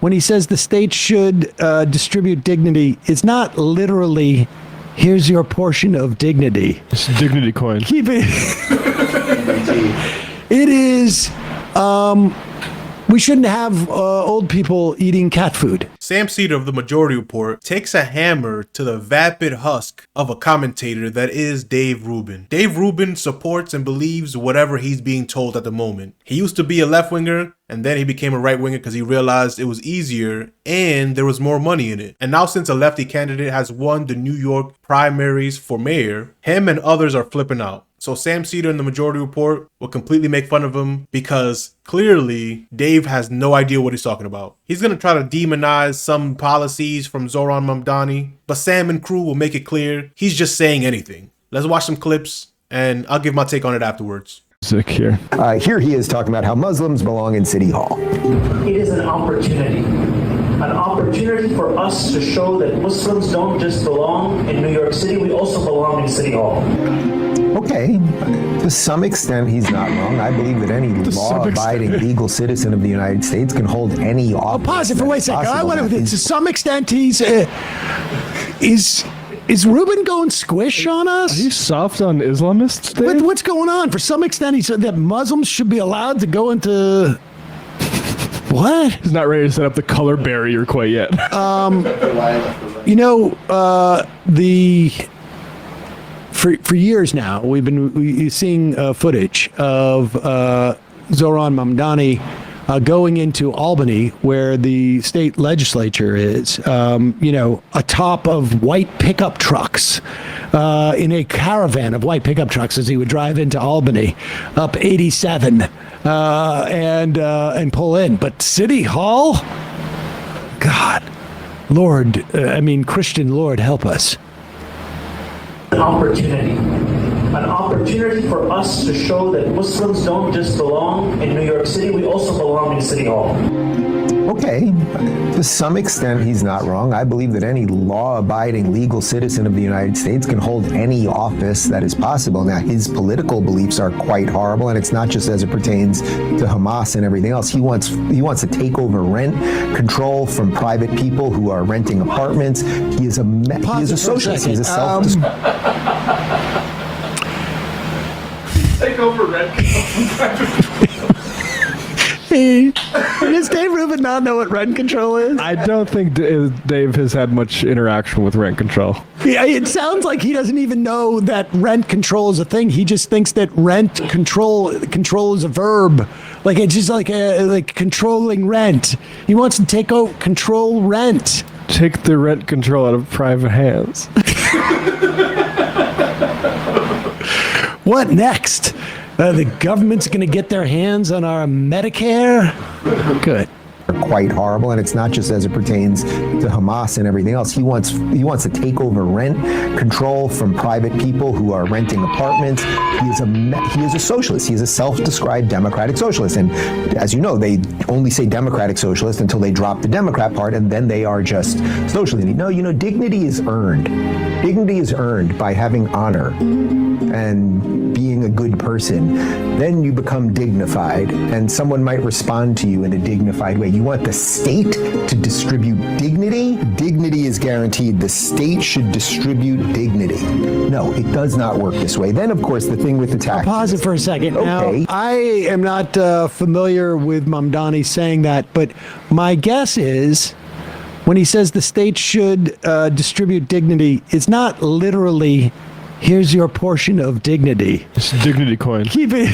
When he says the state should distribute dignity, it's not literally, here's your portion of dignity. It's a dignity coin. Keep it. It is, we shouldn't have old people eating cat food. Sam Sedar of the Majority Report takes a hammer to the vapid husk of a commentator that is Dave Rubin. Dave Rubin supports and believes whatever he's being told at the moment. He used to be a left-winger, and then he became a right-winger because he realized it was easier and there was more money in it. And now since a lefty candidate has won the New York primaries for mayor, him and others are flipping out. So Sam Sedar in the Majority Report will completely make fun of him because clearly Dave has no idea what he's talking about. He's going to try to demonize some policies from Zoran Mamdani, but Sam and crew will make it clear he's just saying anything. Let's watch some clips and I'll give my take on it afterwards. Sick here. Here he is talking about how Muslims belong in City Hall. It is an opportunity for us to show that Muslims don't just belong in New York City, we also belong in City Hall. Okay, to some extent he's not wrong. I believe that any law-abiding legal citizen of the United States can hold any office. I'll pause it for wait a second. To some extent he's, is Rubin going squish on us? Are you soft on Islamists, Dave? What's going on? For some extent he said that Muslims should be allowed to go into... What? He's not ready to set up the color barrier quite yet. For years now, we've been seeing footage of Zoran Mamdani going into Albany, where the state legislature is, atop of white pickup trucks, in a caravan of white pickup trucks as he would drive into Albany, up 87, and pull in. But City Hall, God, Lord, Christian Lord, help us. An opportunity for us to show that Muslims don't just belong in New York City, we also belong in City Hall. Okay, to some extent he's not wrong. I believe that any law-abiding legal citizen of the United States can hold any office that is possible. Now, his political beliefs are quite horrible, and it's not just as it pertains to Hamas and everything else. He wants to take over rent control from private people who are renting apartments. He is a socialist. He's a Take over rent control. Does Dave Rubin not know what rent control is? I don't think Dave has had much interaction with rent control. Yeah, it sounds like he doesn't even know that rent control is a thing. He just thinks that rent control is a verb. Like it's just like controlling rent. He wants to control rent. Take the rent control out of private hands. What next? The government's going to get their hands on our Medicare? Good. Quite horrible, and it's not just as it pertains to Hamas and everything else. He wants to take over rent control from private people who are renting apartments. He is a socialist. He is a self-described democratic socialist, and as you know, they only say democratic socialist until they drop the Democrat part, and then they are just socialist. No, dignity is earned. Dignity is earned by having honor and being a good person. Then you become dignified, and someone might respond to you in a dignified way. You want the state to distribute dignity? Dignity is guaranteed. The state should distribute dignity. No, it does not work this way. Then, of course, the thing with the tax. Pause it for a second. Okay. Now, I am not familiar with Mamdani saying that, but my guess is when he says the state should distribute dignity, it's not literally, here's your portion of dignity. It's a dignity coin. Keep it.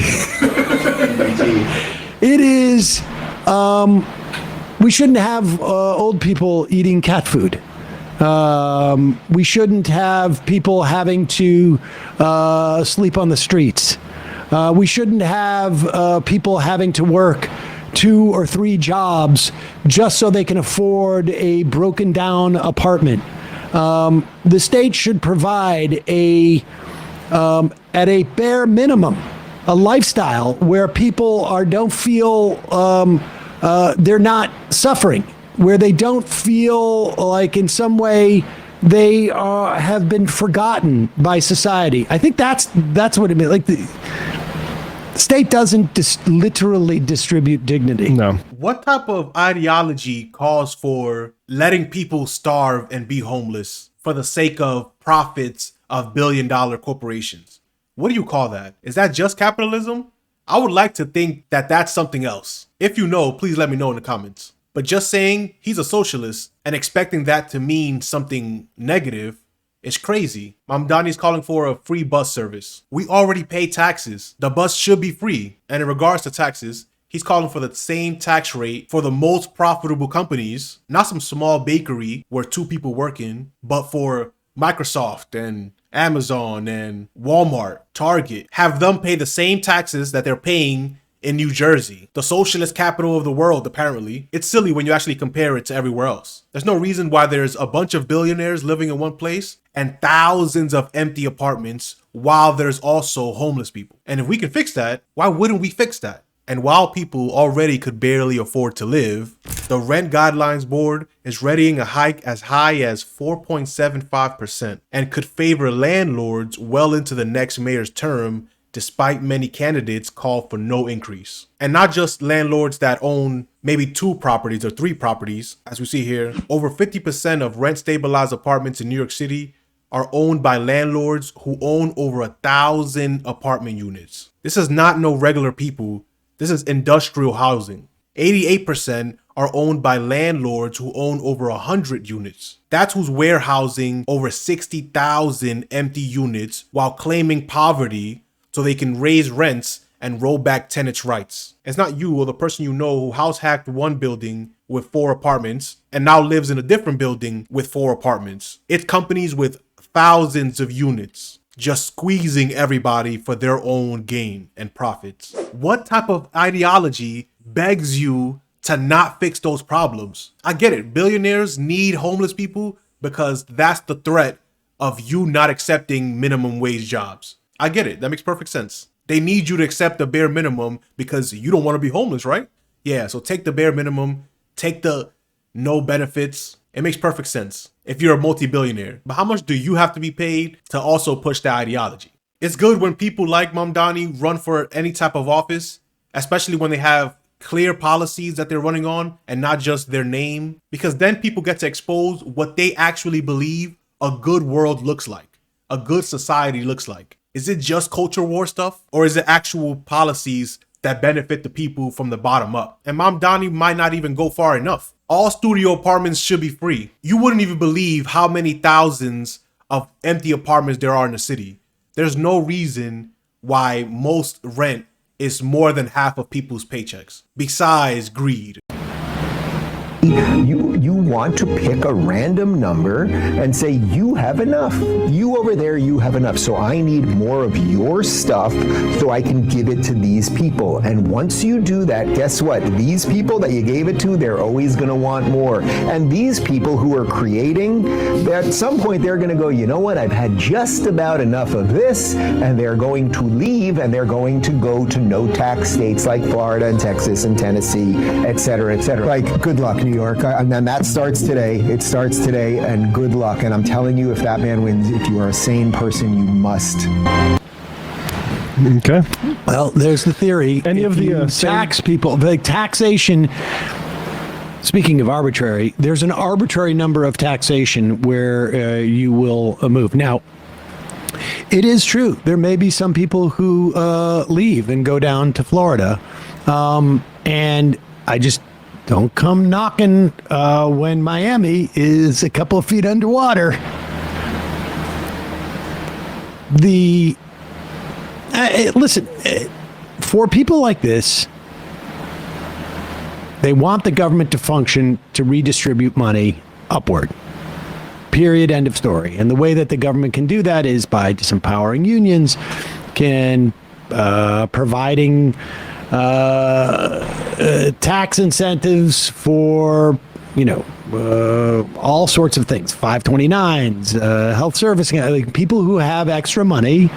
It is, we shouldn't have old people eating cat food. We shouldn't have people having to sleep on the streets. We shouldn't have people having to work 2 or 3 jobs just so they can afford a broken down apartment. The state should provide at a bare minimum, a lifestyle where people don't feel they're not suffering, where they don't feel like in some way they have been forgotten by society. I think that's what it means. Like The state doesn't literally distribute dignity. No. What type of ideology calls for letting people starve and be homeless for the sake of profits of billion-dollar corporations? What do you call that? Is that just capitalism? I would like to think that that's something else. If you know, please let me know in the comments. But just saying he's a socialist and expecting that to mean something negative is crazy. Mamdani's calling for a free bus service. We already pay taxes. The bus should be free. And in regards to taxes, he's calling for the same tax rate for the most profitable companies, not some small bakery where 2 people work in, but for Microsoft and Amazon and Walmart, Target. Have them pay the same taxes that they're paying in New Jersey, the socialist capital of the world, apparently. It's silly when you actually compare it to everywhere else. There's no reason why there's a bunch of billionaires living in one place and thousands of empty apartments while there's also homeless people. And if we can fix that, why wouldn't we fix that? And while people already could barely afford to live, the Rent Guidelines Board is readying a hike as high as 4.75% and could favor landlords well into the next mayor's term, despite many candidates call for no increase. And not just landlords that own maybe 2 properties or 3 properties. As we see here, over 50% of rent-stabilized apartments in New York City are owned by landlords who own over 1,000 apartment units. This is not no regular people. This is industrial housing. 88% are owned by landlords who own over 100 units. That's who's warehousing over 60,000 empty units while claiming poverty so they can raise rents and roll back tenants' rights. It's not you or the person you know who house hacked one building with 4 apartments and now lives in a different building with 4 apartments. It's companies with thousands of units just squeezing everybody for their own gain and profits. What type of ideology begs you to not fix those problems? I get it. Billionaires need homeless people because that's the threat of you not accepting minimum wage jobs. I get it. That makes perfect sense. They need you to accept the bare minimum because you don't want to be homeless, right? Yeah, so take the bare minimum, take the no benefits. It makes perfect sense if you're a multi-billionaire. But how much do you have to be paid to also push the ideology? It's good when people like Mamdani run for any type of office, especially when they have clear policies that they're running on and not just their name, because then people get to expose what they actually believe a good world looks like, a good society looks like. Is it just culture war stuff, or is it actual policies that benefit the people from the bottom up? And Mamdani might not even go far enough. All studio apartments should be free. You wouldn't even believe how many thousands of empty apartments there are in the city. There's no reason why most rent is more than half of people's paychecks, besides greed. You want to pick a random number and say, you have enough. You over there, you have enough. So I need more of your stuff so I can give it to these people. And once you do that, guess what? These people that you gave it to, they're always going to want more. And these people who are creating, at some point they're going to go, you know what? I've had just about enough of this. And they're going to leave and they're going to go to no tax states like Florida and Texas and Tennessee, et cetera, et cetera. Like, good luck, New York. And then that starts today. It starts today, and good luck. And I'm telling you, if that man wins, if you are a sane person, you must. Okay. Well, there's the theory. Any If of the you tax people, the taxation. Speaking of arbitrary, there's an arbitrary number of taxation where you will move. Now, it is true. There may be some people who leave and go down to Florida, and I just. Don't come knocking when Miami is a couple of feet underwater. Listen, for people like this, they want the government to function to redistribute money upward. Period. End of story. And the way that the government can do that is by disempowering unions, providing tax incentives for, all sorts of things, 529s, health service, like people who have extra money.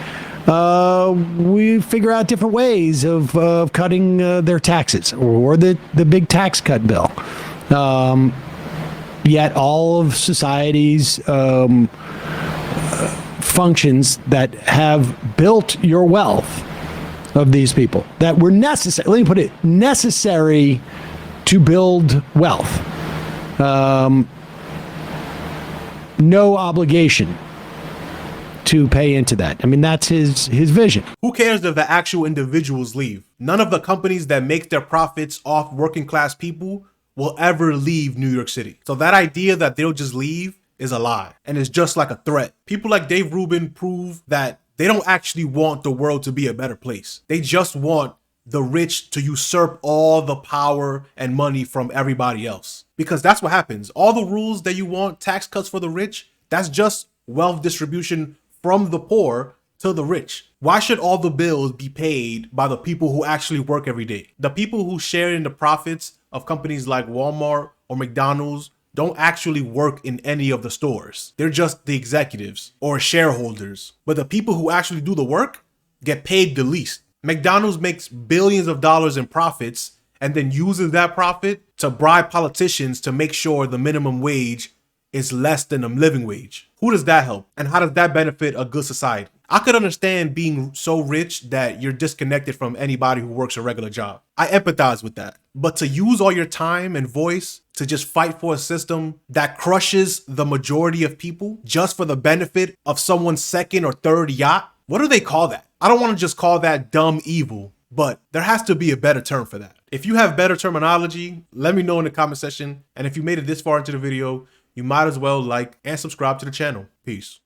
We figure out different ways of cutting their taxes or the big tax cut bill. Yet all of society's functions that have built your wealth of these people that were necessary. Let me put it, necessary to build wealth. No obligation to pay into that. I mean, that's his vision. Who cares if the actual individuals leave? None of the companies that make their profits off working class people will ever leave New York City. So that idea that they'll just leave is a lie, and it's just like a threat. People like Dave Rubin prove that they don't actually want the world to be a better place. They just want the rich to usurp all the power and money from everybody else. Because that's what happens. All the rules that you want, tax cuts for the rich, that's just wealth distribution from the poor to the rich. Why should all the bills be paid by the people who actually work every day? The people who share in the profits of companies like Walmart or McDonald's don't actually work in any of the stores. They're just the executives or shareholders. But the people who actually do the work get paid the least. McDonald's makes billions of dollars in profits and then uses that profit to bribe politicians to make sure the minimum wage is less than a living wage. Who does that help? And how does that benefit a good society? I could understand being so rich that you're disconnected from anybody who works a regular job. I empathize with that. But to use all your time and voice to just fight for a system that crushes the majority of people just for the benefit of someone's second or third yacht, what do they call that? I don't want to just call that dumb evil, but there has to be a better term for that. If you have better terminology, let me know in the comment section. And if you made it this far into the video, you might as well like and subscribe to the channel. Peace.